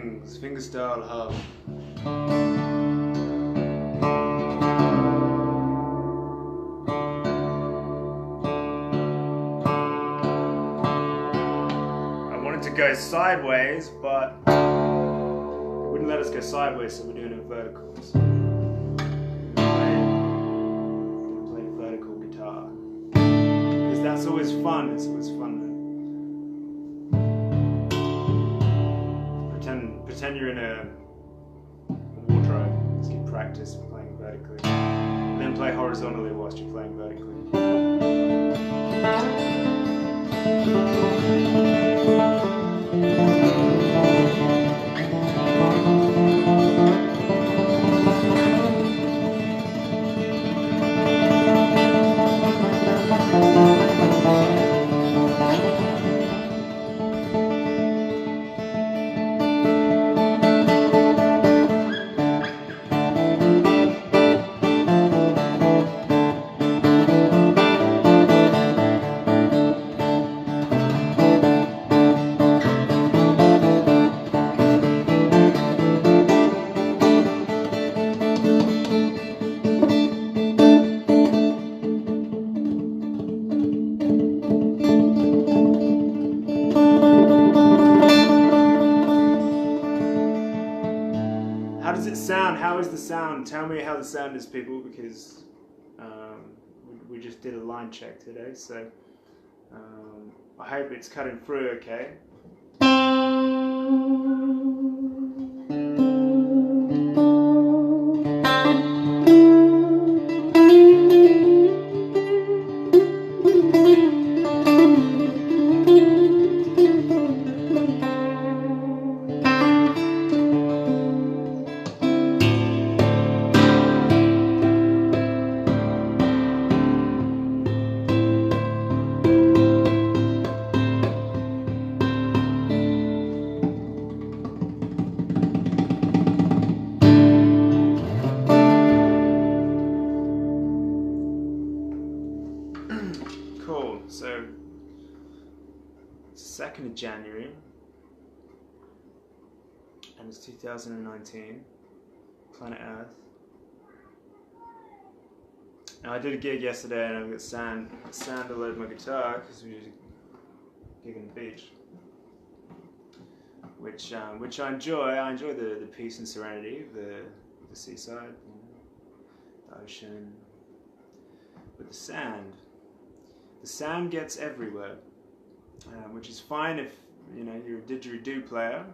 Greetings, Fingerstyle Hub. I wanted to go sideways, but it wouldn't let us go sideways, so we're doing it verticals. Play vertical guitar. Because that's always fun, it's always fun then. Pretend you're in a wardrobe. Just get practice playing vertically. And then play horizontally whilst you're playing vertically. How does it sound? How is the sound? Tell me how the sound is, people, because we just did a line check today, so I hope it's cutting through okay. Cool, so it's 2nd of January and it's 2019, planet Earth. Now I did a gig yesterday and I've got sand all over my guitar because we did a gig on the beach, which I enjoy. I enjoy the peace and serenity of the seaside, the ocean, but the sand gets everywhere, which is fine if you're a didgeridoo player,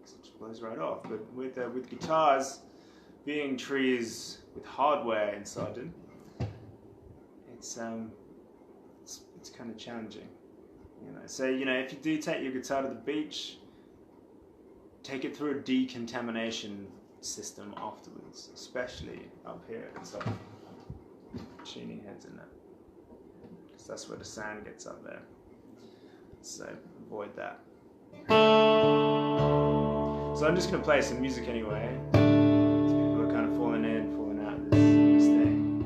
it just blows right off. But with guitars being trees with hardware inside them, it's kind of challenging. So if you do take your guitar to the beach, take it through a decontamination system afterwards, especially up here. It's like tuning heads in there. That's where the sand gets up there, so avoid that. So I'm just going to play some music anyway. People are kind of falling in, falling out of this thing.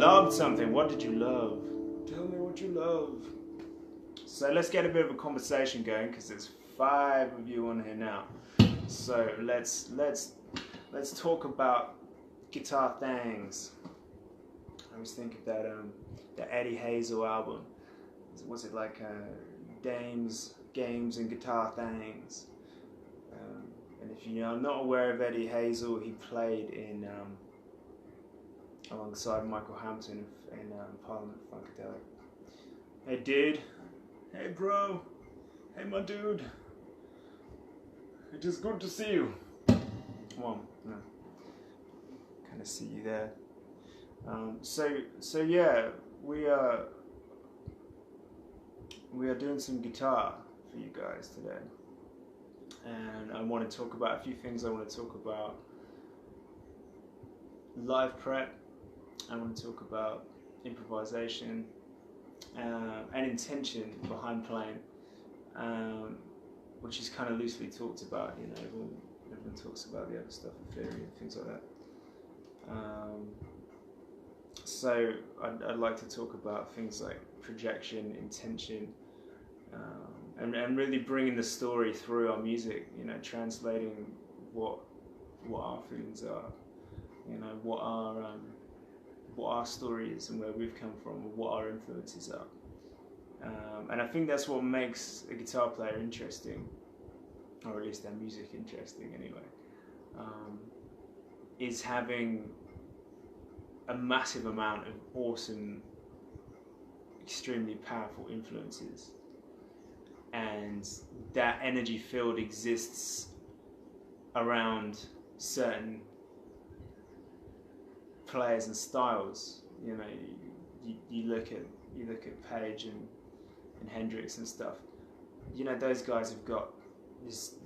loved something. What did you love? Tell me what you love. So let's get a bit of a conversation going, because there's 5 of you on here now. So let's talk about guitar things. I always think of that Eddie Hazel album. Was it like Games and Guitar Things? And if you are not aware of Eddie Hazel, he played in alongside Michael Hampton in Parliament Funkadelic. Hey dude, hey bro, hey my dude. It is good to see you. Well, no, kind of see you there. So yeah, we are doing some guitar for you guys today, and I want to talk about a few things. I want to talk about live prep. I want to talk about improvisation and intention behind playing, which is kind of loosely talked about. You know, everyone talks about the other stuff in theory and things like that. So I'd like to talk about things like projection, intention, and really bringing the story through our music. You know, translating what our feelings are. You know, what our story is and where we've come from, and what our influences are. And I think that's what makes a guitar player interesting, or at least their music interesting anyway, is having a massive amount of awesome, extremely powerful influences, and that energy field exists around certain players and styles. You know, you look at Page and Hendrix and stuff. You know, those guys have got this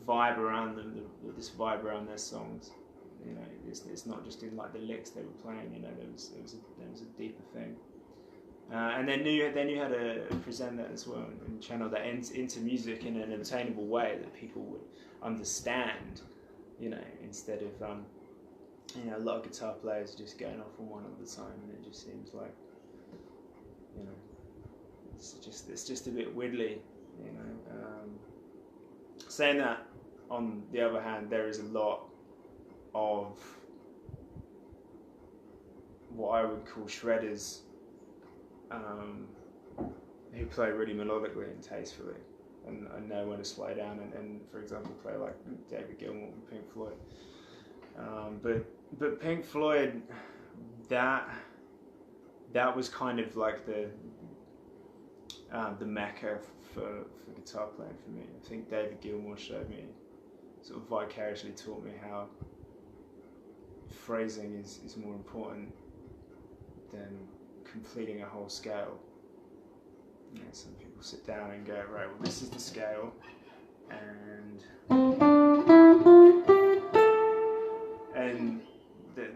vibe around them, this vibe around their songs. You know, it's not just in like the licks they were playing. You know, there was a deeper thing, and they knew how to present that as well, and channel that into music in an obtainable way that people would understand. You know, instead of you know, a lot of guitar players are just going off on one all the time, and it just seems like, you know, it's just a bit widdly. You know, saying that, on the other hand, there is a lot of what I would call shredders who play really melodically and tastefully, and know when to slow down and for example play like David Gilmour and Pink Floyd. But Pink Floyd, that was kind of like the mecca for guitar playing for me. I think David Gilmour showed me, sort of vicariously taught me how phrasing is more important than completing a whole scale. You know, some people sit down and go, right, well this is the scale, and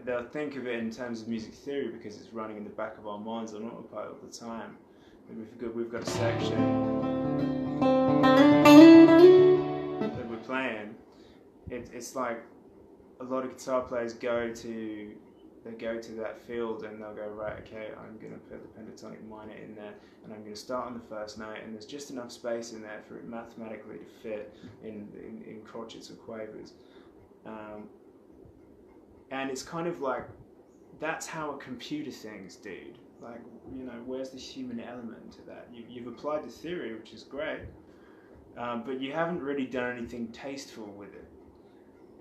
they'll think of it in terms of music theory because it's running in the back of our minds on autopilot all the time. And we've got a section that we're playing. It's like a lot of guitar players go to that field and they'll go, right, okay, I'm going to put the pentatonic minor in there, and I'm going to start on the first note, and there's just enough space in there for it mathematically to fit in crotchets or quavers. And it's kind of like, that's how a computer thinks, dude. Like, you know, where's the human element to that? You've applied the theory, which is great, but you haven't really done anything tasteful with it.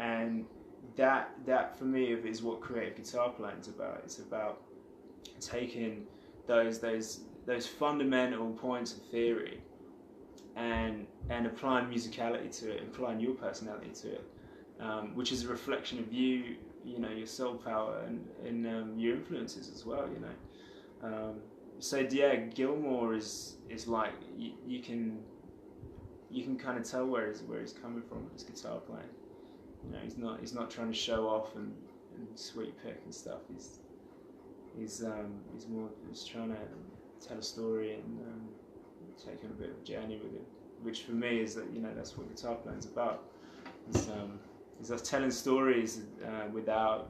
And that for me is what creative guitar playing is about. It's about taking those fundamental points of theory and applying musicality to it, applying your personality to it, which is a reflection of you. You know, your soul power and your influences as well. You know, so yeah, Gilmour is like you can kind of tell where he's coming from with his guitar playing. You know, he's not trying to show off and sweet pick and stuff. He's trying to tell a story and take on a bit of a journey with it, which for me is that, you know, that's what guitar playing is about. Is us telling stories without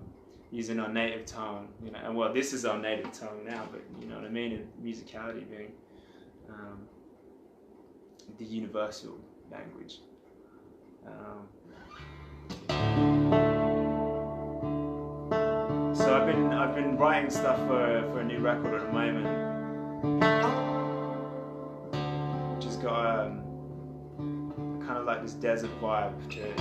using our native tongue, you know, and well, this is our native tongue now, but you know what I mean, and musicality being the universal language. So I've been writing stuff for a new record at the moment, which has got kind of like this desert vibe to it.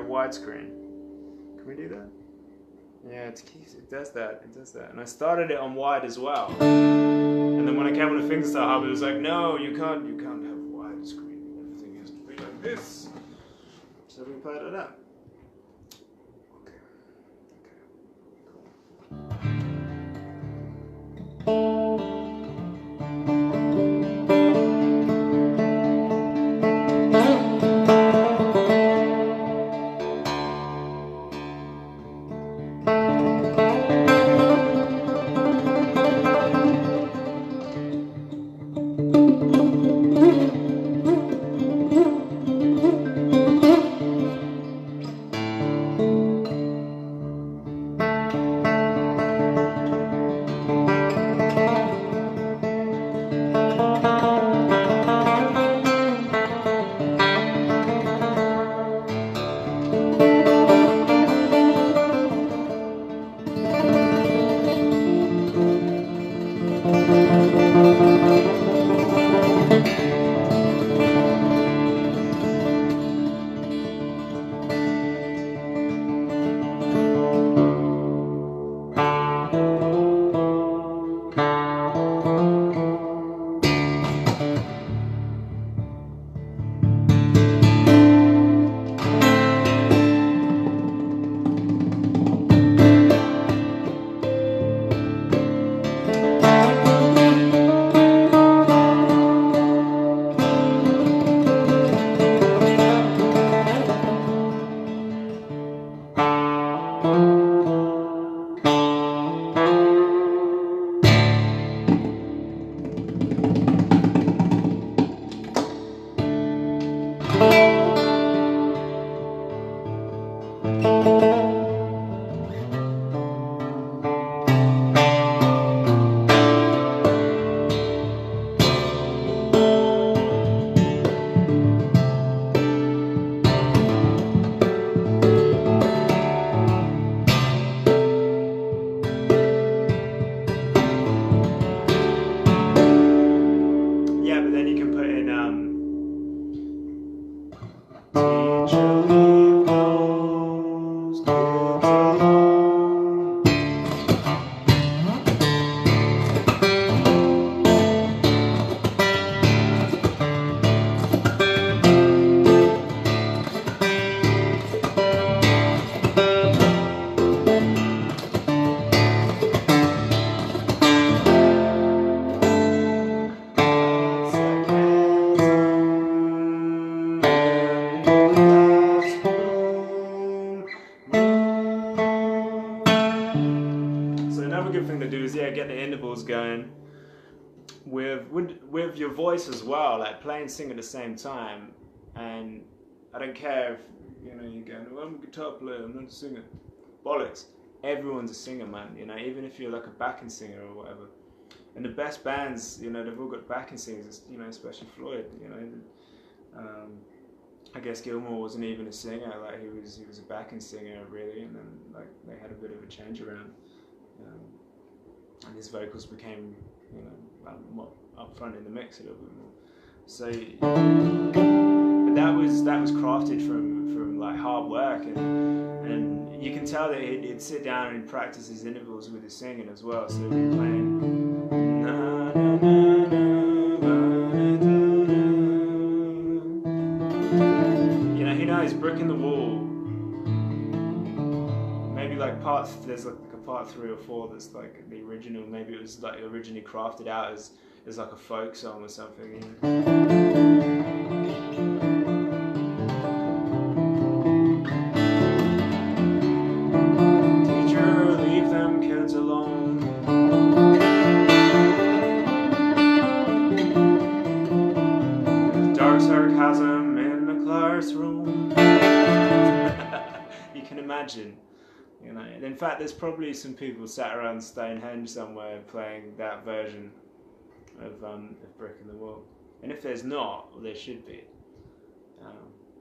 Widescreen. Can we do that? Yeah, it does that. It does that. And I started it on wide as well. And then when I came on the Fingerstyle Hub, it was like, no, you can't have widescreen. Everything has to be like this. So we played it like that. Okay. Cool. Get the intervals going with your voice as well, like play and sing at the same time. And I don't care if you're going, well, I'm a guitar player, I'm not a singer. Bollocks. Everyone's a singer, man. Even if you're like a backing singer or whatever. And the best bands, they've all got backing singers. Especially Floyd. I guess Gilmour wasn't even a singer. Like he was a backing singer really, and then like they had a bit of a change around. and his vocals became, more up front in the mix a little bit more. So, but that was crafted from like hard work, and you can tell that he'd sit down and practice his intervals with his singing as well. So we'd be playing. He knows Brick in the Wall. Maybe like there's like a part 3 or 4 that's like the original. Maybe it was like originally crafted out as like a folk song or something. Teacher, leave them kids alone. There's dark sarcasm in the classroom. You can imagine. And in fact, there's probably some people sat around Stonehenge somewhere playing that version of Brick in the Wall. And if there's not, well, there should be.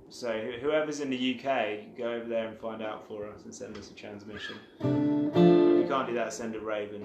So whoever's in the UK, go over there and find out for us and send us a transmission. If you can't do that, send a Raven.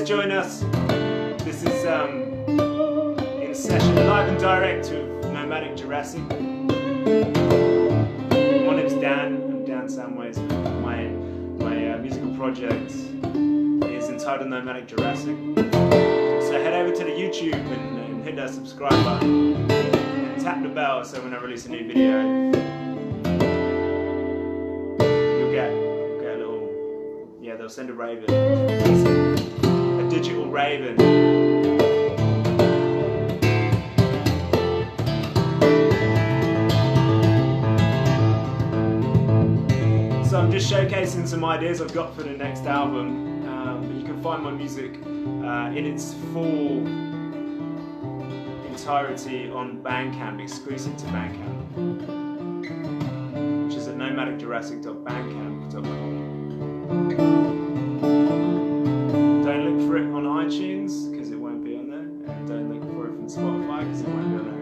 Join us. This is in session live and direct with Nomadic Jurassic. My name's Dan. I'm Dan Samways. My musical project is entitled Nomadic Jurassic. So head over to the YouTube and hit that subscribe button and tap the bell so when I release a new video, you'll get a little, they'll send a Raven. Digital Raven. So I'm just showcasing some ideas I've got for the next album. But you can find my music in its full entirety on Bandcamp, exclusive to Bandcamp, which is at nomadicjurassic.bandcamp.com. Don't look for it on iTunes because it won't be on there, and don't look for it from Spotify because it won't be on there.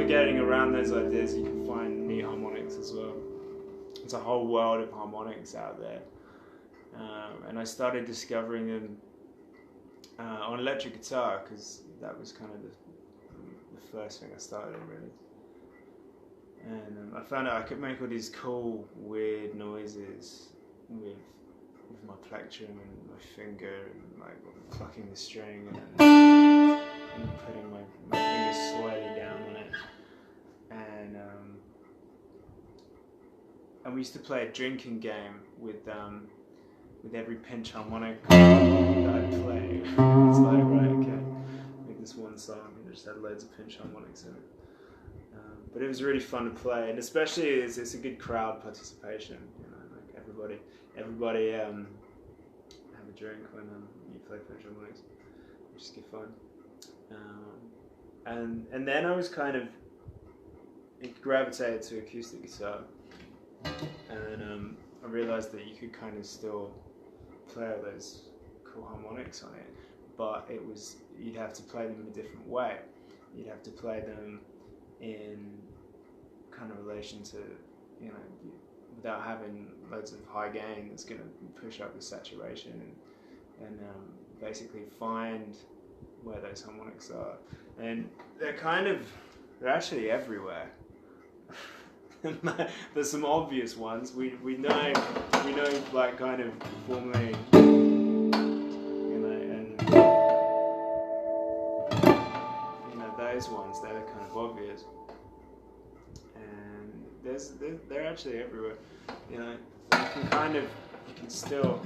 navigating around those ideas, you can find neat harmonics as well. There's a whole world of harmonics out there, and I started discovering them on electric guitar, because that was kind of the first thing I started in, really. And I found out I could make all these cool, weird noises with my plectrum and my finger, and like plucking the string and putting my finger slowly down on it. And we used to play a drinking game with every pinch harmonic that I play. It's like, right, okay, make this one song and just had loads of pinch harmonics in it. But it was really fun to play, and especially it's a good crowd participation. You know, like everybody have a drink when you play pinch harmonics, which is good fun. And then I was kind of gravitated to acoustic guitar, and I realised that you could kind of still play all those cool harmonics on it, but you'd have to play them in a different way. You'd have to play them in kind of relation to, you know, without having loads of high gain that's going to push up the saturation, and basically find where those harmonics are. And they're actually everywhere. There's some obvious ones. We know like kind of formally, you know, and you know those ones, they're kind of obvious. And they're actually everywhere. You know, you can still.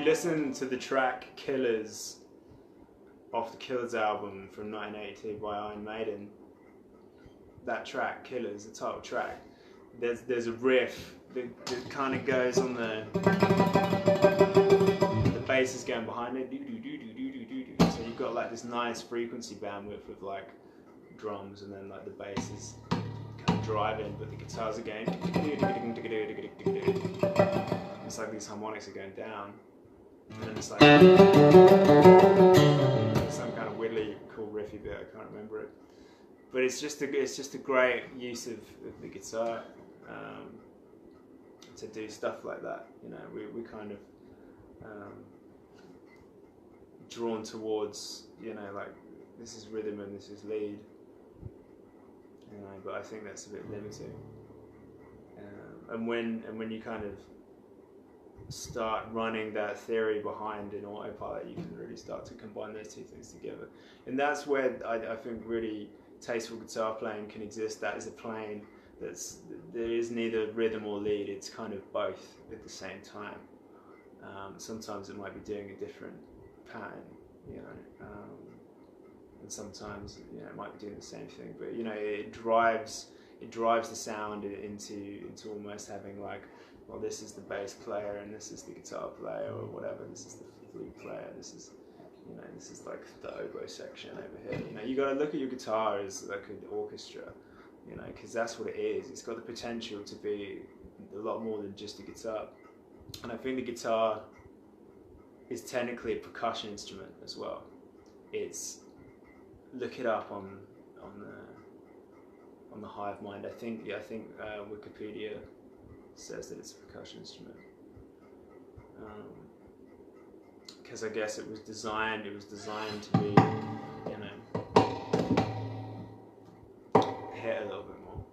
Listen to the track Killers off the Killers album from 1982 by Iron Maiden. That track, Killers, the title track, there's a riff that kind of goes on the bass is going behind it, so you've got like this nice frequency bandwidth with like drums, and then like the bass is kind of driving, but the guitars are going, it's like these harmonics are going down. And then it's like some kind of weirdly cool riffy bit, I can't remember it. But it's just a great use of the guitar to do stuff like that. You know, we kind of drawn towards, you know, like this is rhythm and this is lead. You know, but I think that's a bit limiting. And when you kind of start running that theory behind an autopilot, you can really start to combine those two things together. And that's where I think really tasteful guitar playing can exist. That is a playing there is neither rhythm or lead, it's kind of both at the same time. Sometimes it might be doing a different pattern, you know, and sometimes, you know, it might be doing the same thing, but you know, it drives the sound into almost having like, well, this is the bass player and this is the guitar player, or whatever. This is the flute player. This is, you know, this is like the oboe section over here. You know, you got to look at your guitar as like an orchestra, you know, because that's what it is. It's got the potential to be a lot more than just a guitar. And I think the guitar is technically a percussion instrument as well. It's, look it up on the Hive Mind. I think Wikipedia says that it's a percussion instrument, because I guess it was designed to be, you know, hit a little bit more.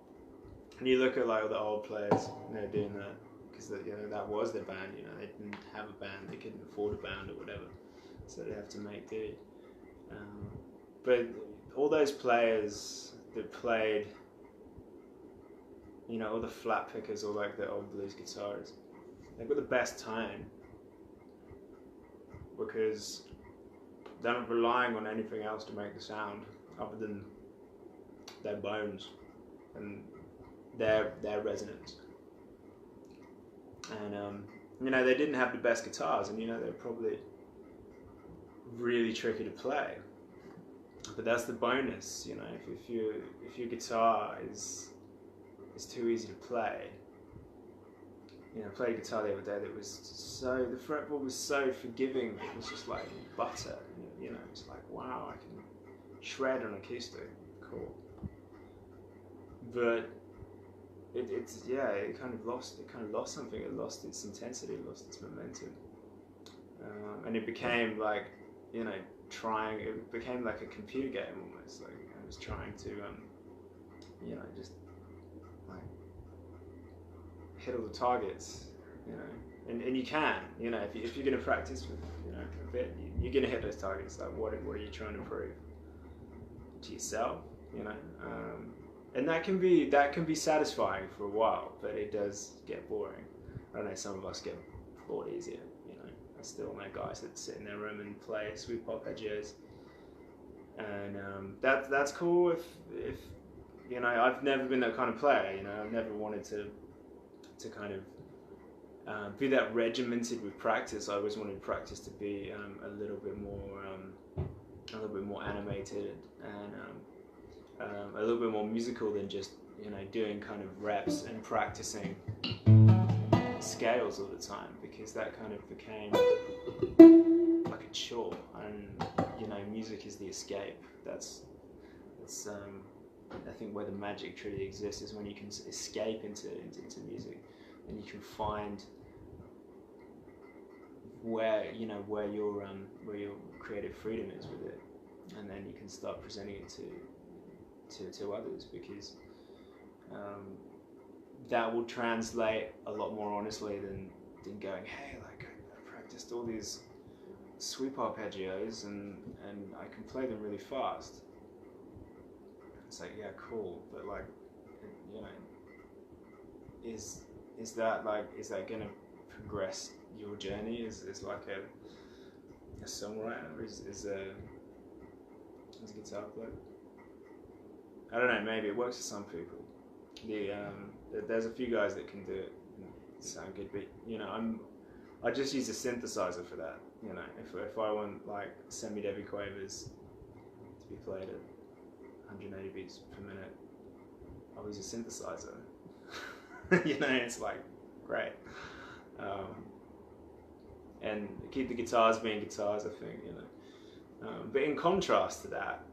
And you look at like the old players, you know, doing that, because you know that was their band. You know, they didn't have a band, they couldn't afford a band or whatever, so they have to make do. But all those players that played, you know, all the flat pickers, or like the old blues guitarists, they've got the best tone because they're not relying on anything else to make the sound other than their bones and their resonance. And you know, they didn't have the best guitars, and you know, they're probably really tricky to play. But that's the bonus, you know. If your guitar is too easy to play. You know, I played guitar the other day that was so, the fretboard was so forgiving. It was just like butter, you know. It's like, wow, I can shred on acoustic, cool. But it kind of lost something. It lost its intensity, it lost its momentum, and it became like, you know, it became like a computer game almost. Like I was trying to, you know, just like hit all the targets, you know, and you can, you know, if you're going to practice with, you know, a bit, you're going to hit those targets. Like what are you trying to prove to yourself, you know? And that can be satisfying for a while, but it does get boring. I don't know, some of us get bored easier, you know. I still know guys that sit in their room and play sweet pop arpeggios, and that's cool. If you know, I've never been that kind of player. You know, I've never wanted to kind of be that regimented with practice. I always wanted practice to be a little bit more animated and a little bit more musical than just, you know, doing kind of reps and practicing scales all the time, because that kind of became like a chore. And you know, music is the escape. That's I think where the magic truly exists, is when you can escape into music, and you can find where your creative freedom is with it, and then you can start presenting it to others, because that will translate a lot more honestly than going, hey, like I practiced all these sweep arpeggios and I can play them really fast. It's like, yeah, cool, but like, you know, is that gonna progress your journey as like a songwriter, as a guitar player? I don't know, maybe it works for some people. There's a few guys that can do it and sound good, but you know, I just use a synthesizer for that. You know, if I want like semi-Debbie quavers to be played at 180 beats per minute, I'll use a synthesizer. You know, it's like great, and keep the guitars being guitars, I think, you know. But in contrast to that,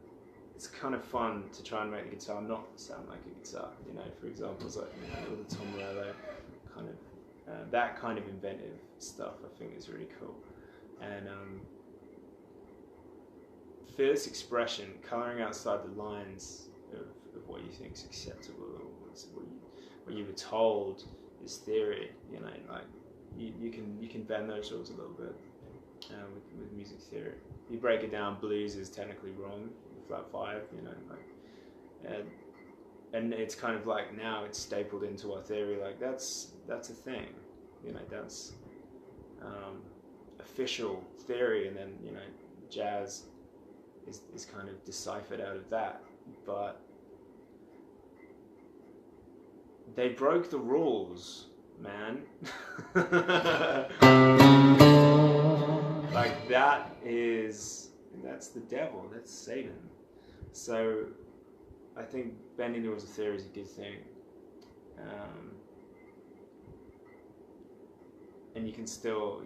it's kind of fun to try and make the guitar not sound like a guitar. You know, for example, it's like, you know, all the Tom Morello kind of that kind of inventive stuff, I think is really cool. And fearless expression, colouring outside the lines of what you think is acceptable, or what you were told is theory. You know, like you can bend those rules a little bit with music theory. You break it down, blues is technically wrong, flat 5, you know, like, and it's kind of like now it's stapled into our theory, like that's a thing, you know, that's official theory, and then, you know, jazz is kind of deciphered out of that. But they broke the rules, man. Like that's the devil, that's Satan. So I think bending the rules of theory is a good thing, and you can still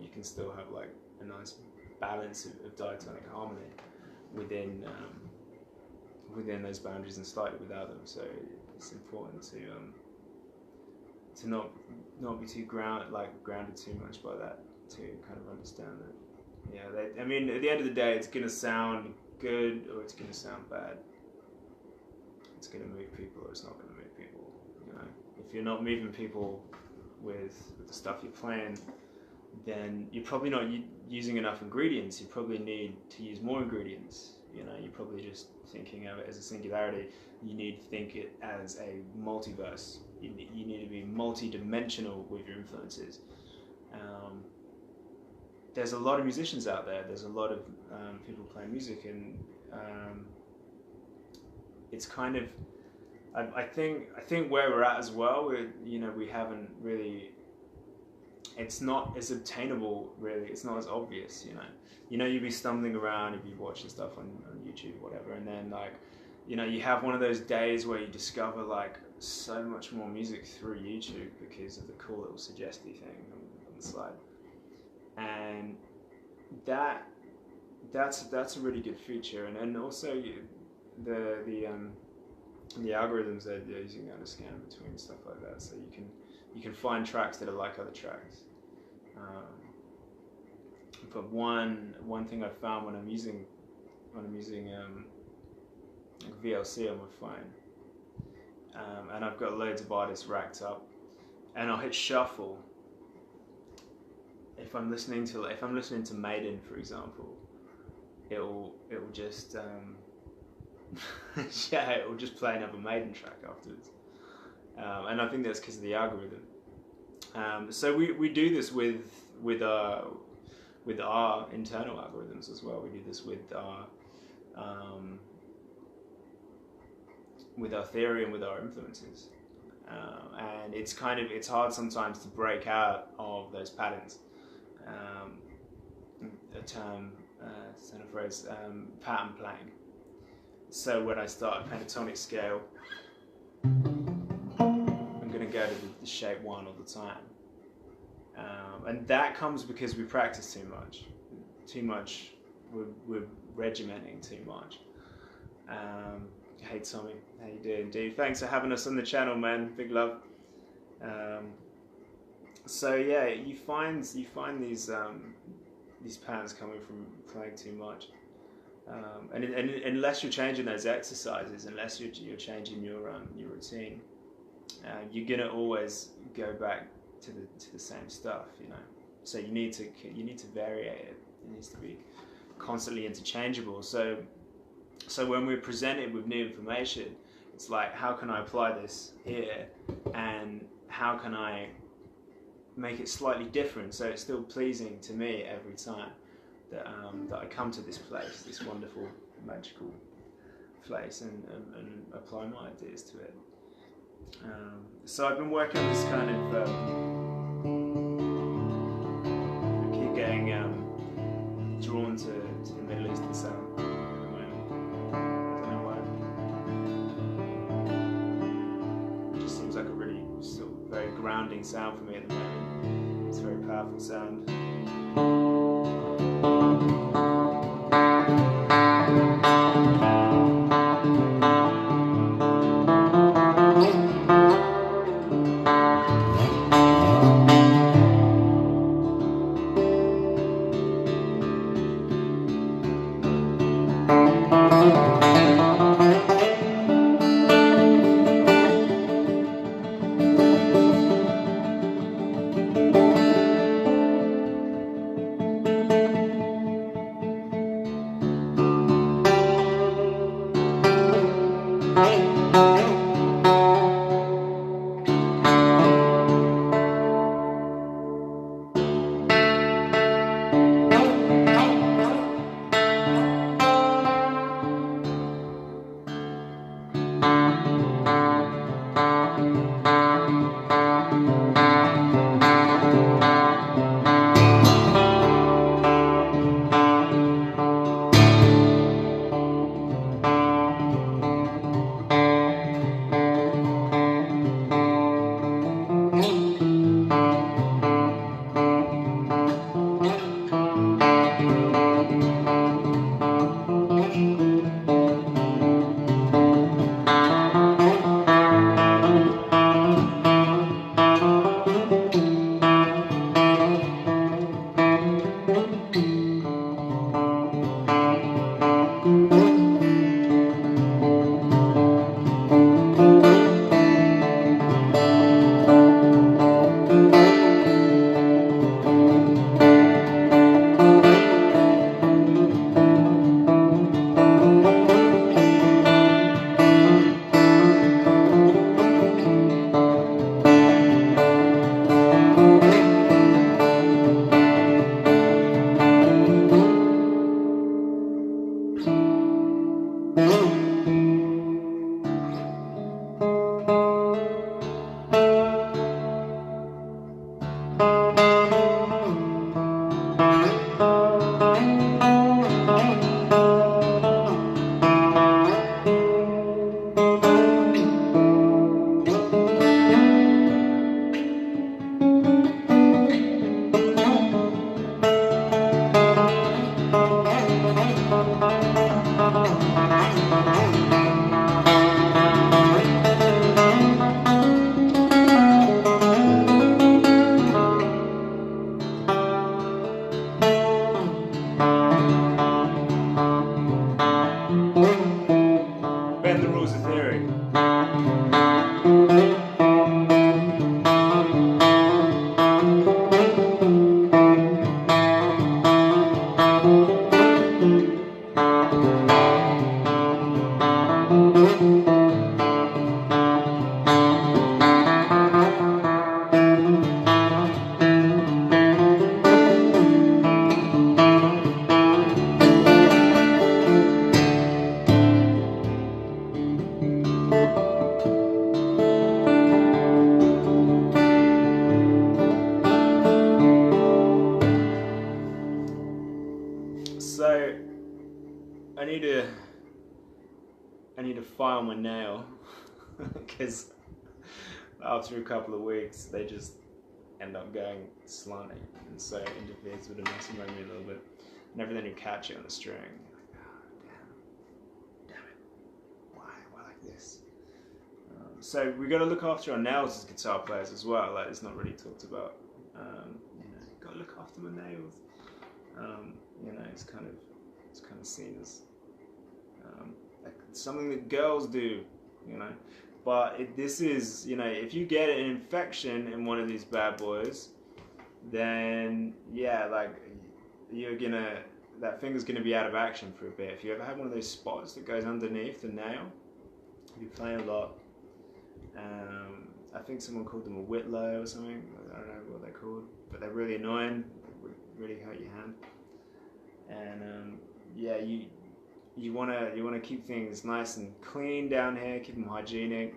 have like a nice balance of diatonic harmony within those boundaries and slightly without them. So it's important to not be too grounded too much by that, to kind of understand that. Yeah, I mean, at the end of the day, it's gonna sound good or it's gonna sound bad. It's gonna move people or it's not gonna move people. You know, if you're not moving people with the stuff you're playing, then you're probably not using enough ingredients. You probably need to use more ingredients. You know, you're probably just thinking of it as a singularity. You need to think it as a multiverse. You need to be multi-dimensional with your influences. There's a lot of musicians out there. There's a lot of people playing music, and it's kind of, I think where we're at as well. We haven't really it's not as obtainable, really. It's not as obvious, you know. You'd be stumbling around, you'd be watching stuff on YouTube, whatever, and then like, you have one of those days where you discover like so much more music through YouTube because of the cool little suggesty thing on the side, and that's a really good feature, and also the algorithms they're using to scan between stuff like that, so you can find tracks that are like other tracks. But one thing I found when I'm using VLC on my phone, and I've got loads of artists racked up, and I'll hit shuffle. If I'm listening to Maiden, for example, it'll just it will just play another Maiden track afterwards, and I think that's because of the algorithm. So we do this with our internal algorithms as well. We do this with our theory and with our influences, and it's hard sometimes to break out of those patterns. A phrase, pattern playing. So when I start a pentatonic scale, I'm going to go to the shape 1 all the time, and that comes because we practice too much. We're regimenting too much. Hey Tommy, how you doing, dude? Thanks for having us on the channel, man. Big love. So yeah, you find these patterns coming from playing too much, and unless you're changing those exercises, unless you're changing your routine, you're gonna always go back to the same stuff, you know. So you need to vary it. It needs to be constantly interchangeable. So when we're presented with new information, it's like, how can I apply this here, and how can I make it slightly different so it's still pleasing to me every time that I come to this place, this wonderful, magical place, and apply my ideas to it. So I've been working on this kind of I keep getting drawn to the Middle Eastern sound at the moment. I don't know why. It just seems like a really sort of very grounding sound for me at the moment. It's a very powerful sound. Bend the rules of theory. So I need to file my nail because after a couple of weeks they just end up going slanting, and so it interferes with the muscle memory a little bit, and everything you catch it on the string. You're like, oh, damn it, why like this? So we got to look after our nails as guitar players as well. Like, it's not really talked about. Got to look after my nails. It's kind of seen as like something that girls do, But this is, if you get an infection in one of these bad boys, then yeah, like that finger's gonna be out of action for a bit. If you ever have one of those spots that goes underneath the nail, if you play a lot, I think someone called them a whitlow or something. I don't know what they're called, but they're really annoying. They really hurt your hand. And yeah, you wanna keep things nice and clean down here, keep them hygienic,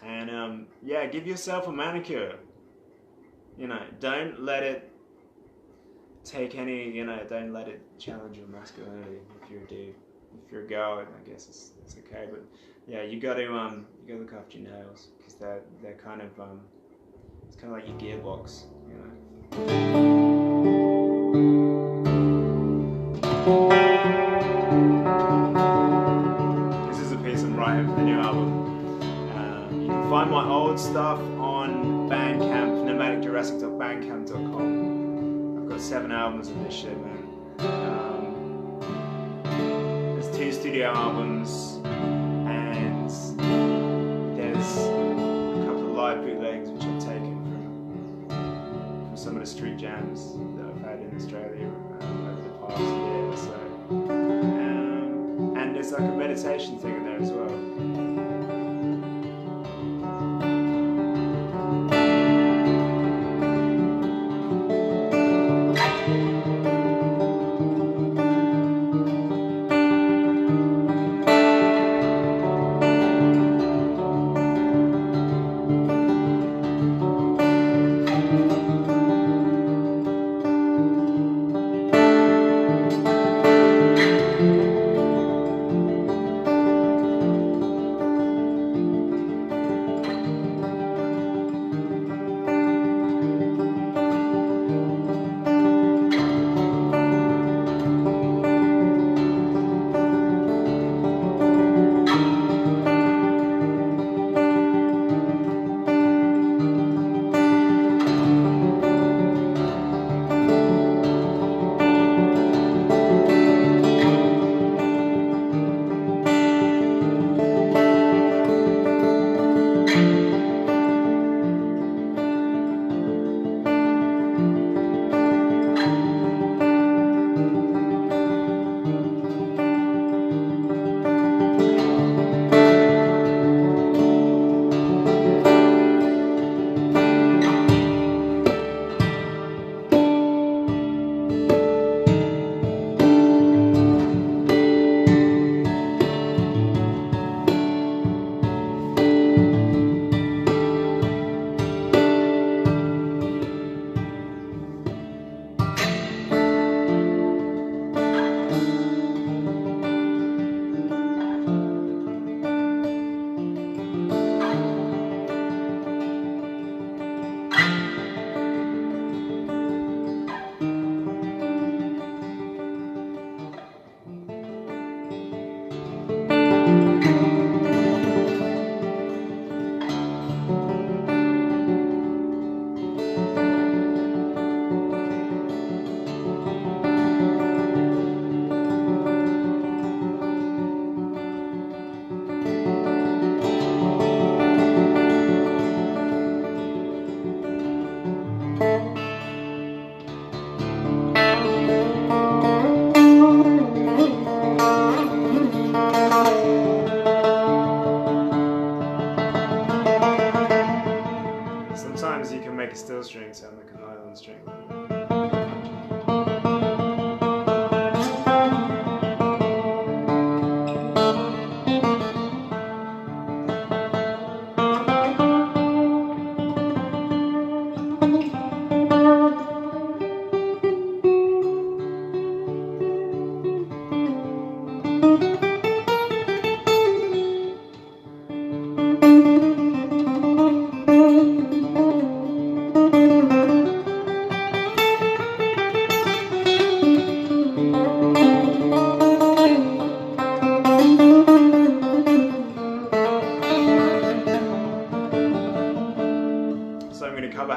and yeah, give yourself a manicure. Don't let it take any, don't let it challenge your masculinity. If you're a dude, if you're a girl, I guess it's okay. But yeah, you gotta look after your nails, because they're kind of it's kind of like your gearbox, This is a piece I'm writing for the new album. You can find my old stuff on Bandcamp, nomadicjurassic.bandcamp.com. I've got 7 albums of this shit, man. There's 2 studio albums, and there's a couple of live bootlegs which I've taken from some of the street jams that I've had in Australia over the past year or so. And there's like a meditation thing in there as well.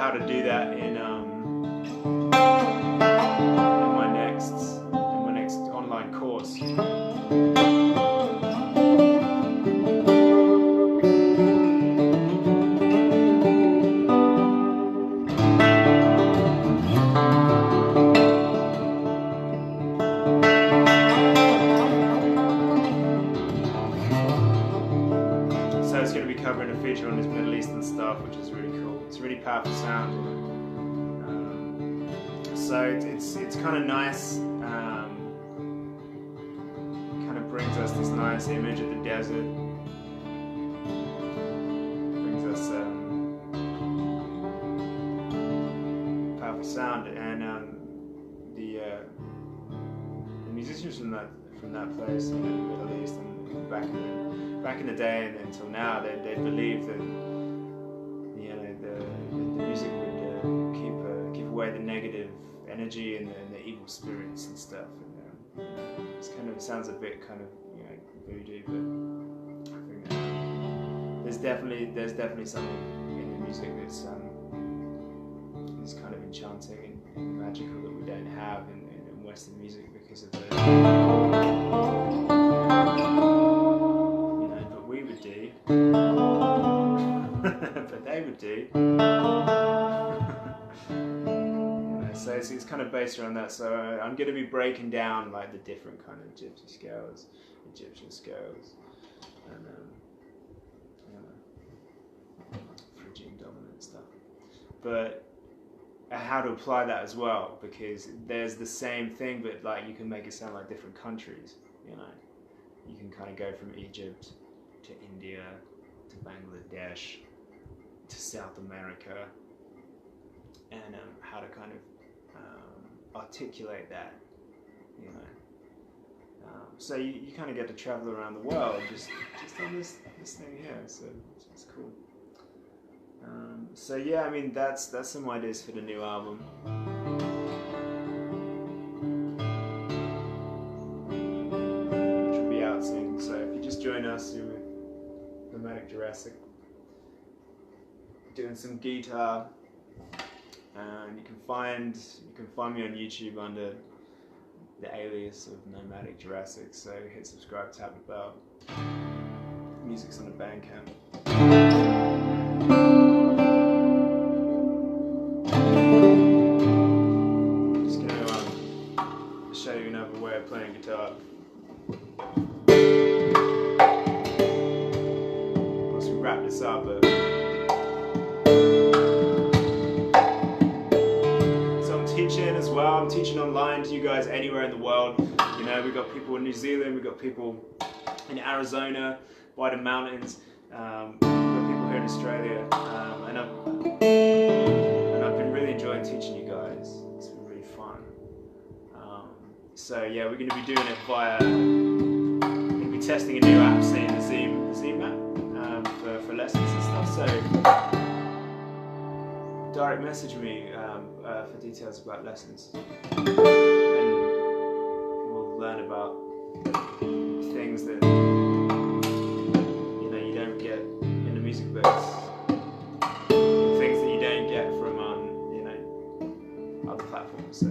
how to do that in my next online course. So it's going to be covering a feature on his Middle Eastern stuff, which is really cool. It's a really powerful sound. So it's kind of nice. Kind of brings us this nice image of the desert. Brings us powerful sound, and the musicians from that place in the Middle East and back in the day and until now, they believed that the music would keep away the negative energy and the evil spirits and stuff. And, it sounds a bit kind of voodoo, but I think there's definitely something in the music that's kind of enchanting and magical that we don't have in Western music because of the but we would do, but they would do. So it's kind of based around that. So I'm going to be breaking down like the different kind of gypsy scales, Egyptian scales, and Phrygian dominant stuff. But how to apply that as well, because there's the same thing, but like you can make it sound like different countries. You can kind of go from Egypt to India to Bangladesh to South America, and how to kind of articulate that, so you kind of get to travel around the world just on this thing here, so it's cool. So yeah, I mean that's some ideas for the new album. Which will be out soon. So if you just join us, you're with Nomadic Jurassic, doing some guitar. And you can find me on YouTube under the alias of Nomadic Jurassic. So hit subscribe, tap the bell. Music's on the Bandcamp. Just gonna show you another way of playing guitar. Once we wrap this up, teaching as well. I'm teaching online to you guys anywhere in the world. We've got people in New Zealand, we've got people in Arizona, by the mountains, we've got people here in Australia, and I've been really enjoying teaching you guys. It's been really fun. So yeah, we're going to be doing it via, we're going to be testing a new app, seeing the Zoom app for lessons and stuff. So direct message me for details about lessons, and we'll learn about things that you don't get in the music books, things that you don't get from other platforms. So.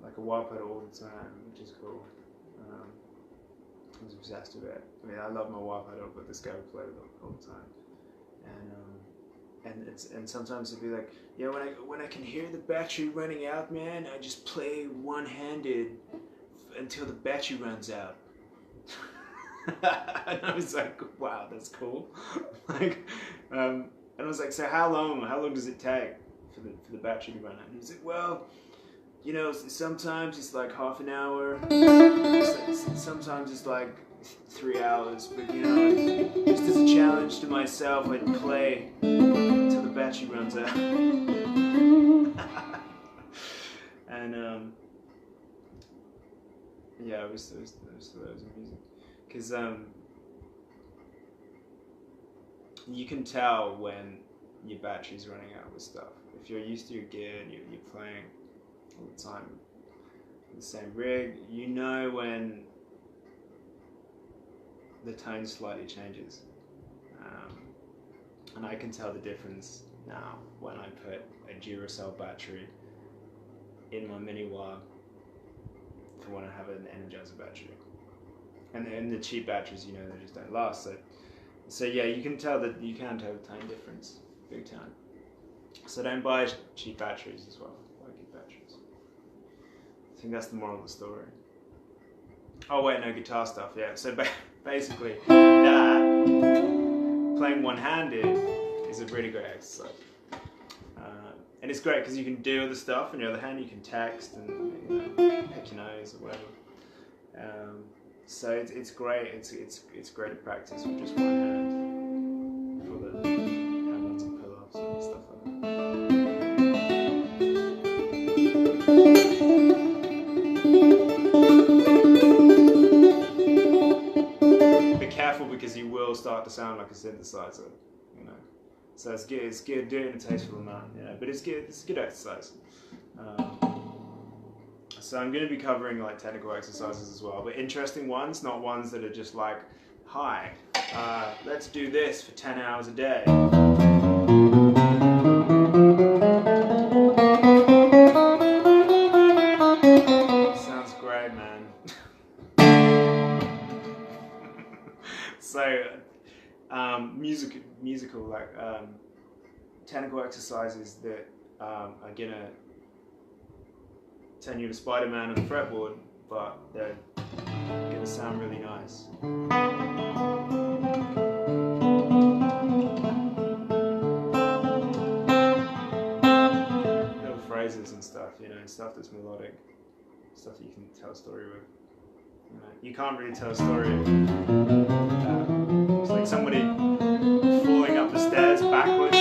like a wah pedal all the time, which is cool. I was obsessed with it. I mean, I love my wah pedal, but this guy would play with it all the time. And sometimes it'd be like, yeah, when I can hear the battery running out, man, I just play one-handed until the battery runs out. And I was like, wow, that's cool. Like, and I was like, so how long does it take for the battery to run out? And he's like, well, you know, sometimes it's like half an hour, sometimes it's like 3 hours, but you know, just as a challenge to myself, I'd play until the battery runs out. And yeah, it was amusing, because you can tell when your battery's running out with stuff. If you're used to your gear and you're playing all the time with the same rig, you know when the tone slightly changes. And I can tell the difference now when I put a Duracell battery in my mini wah for when I have an Energizer battery. And the cheap batteries, you know, they just don't last. So yeah, you can tell the tone difference, big time. So don't buy cheap batteries as well. Buy good batteries. I think that's the moral of the story. Oh wait, no, guitar stuff. Yeah. So basically, that playing one-handed is a really great exercise. And it's great because you can do other stuff. On the other hand, you can text and, you know, pick your nose or whatever. So it's great. It's great to practice with just one hand for the hand-ons and pull-offs and stuff like that. Be careful because you will start to sound like a synthesizer, you know. So it's good. Do it in a tasteful amount, you know. But it's good. It's a good exercise. So I'm going to be covering like technical exercises as well, but interesting ones, not ones that are just like, hi, let's do this for 10 hours a day. Sounds great, man. So, musical like technical exercises that are gonna turn you to Spider-Man on the fretboard, but they're gonna sound really nice. Little phrases and stuff, you know, stuff that's melodic, stuff that you can tell a story with. You know, you can't really tell a story. It's like somebody falling up the stairs backwards.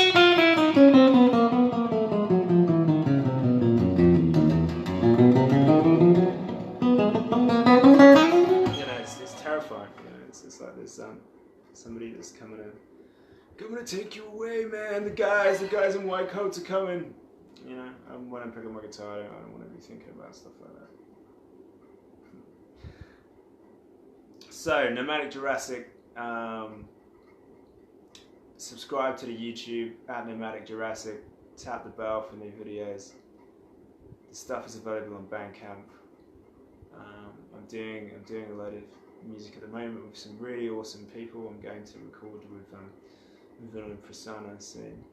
It's like there's somebody that's coming to take you away, man. The guys in white coats are coming. You know, when I pick up my guitar, I don't want to be thinking about stuff like that. So, Nomadic Jurassic. Subscribe to the YouTube at Nomadic Jurassic. Tap the bell for new videos. The stuff is available on Bandcamp. I'm doing a load of music at the moment with some really awesome people. I'm going to record with Villain Persona soon,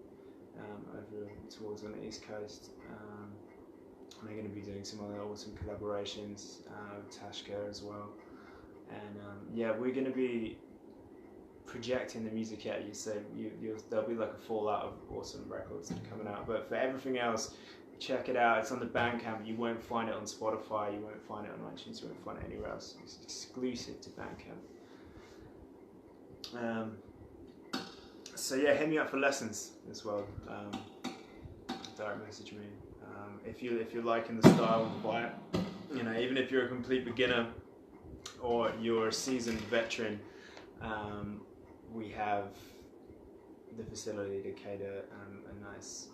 over towards on the East Coast. I'm going to be doing some other awesome collaborations with Tashka as well. And yeah, we're going to be projecting the music at you, so there'll be like a fallout of awesome records that are coming out. But for everything else, check it out. It's on the Bandcamp. You won't find it on Spotify. You won't find it on iTunes. You won't find it anywhere else. It's exclusive to Bandcamp. So yeah, hit me up for lessons as well. Direct message me. If you're liking the style and the vibe, you know, even if you're a complete beginner or you're a seasoned veteran, we have the facility to cater a nice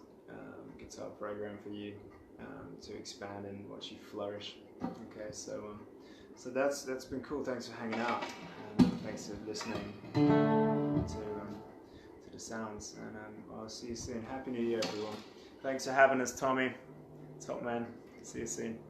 guitar program for you to expand and watch you flourish. Okay, so that's been cool. Thanks for hanging out, and thanks for listening to the sounds, and I'll see you soon. Happy New Year, everyone. Thanks for having us, Tommy. Top man. See you soon.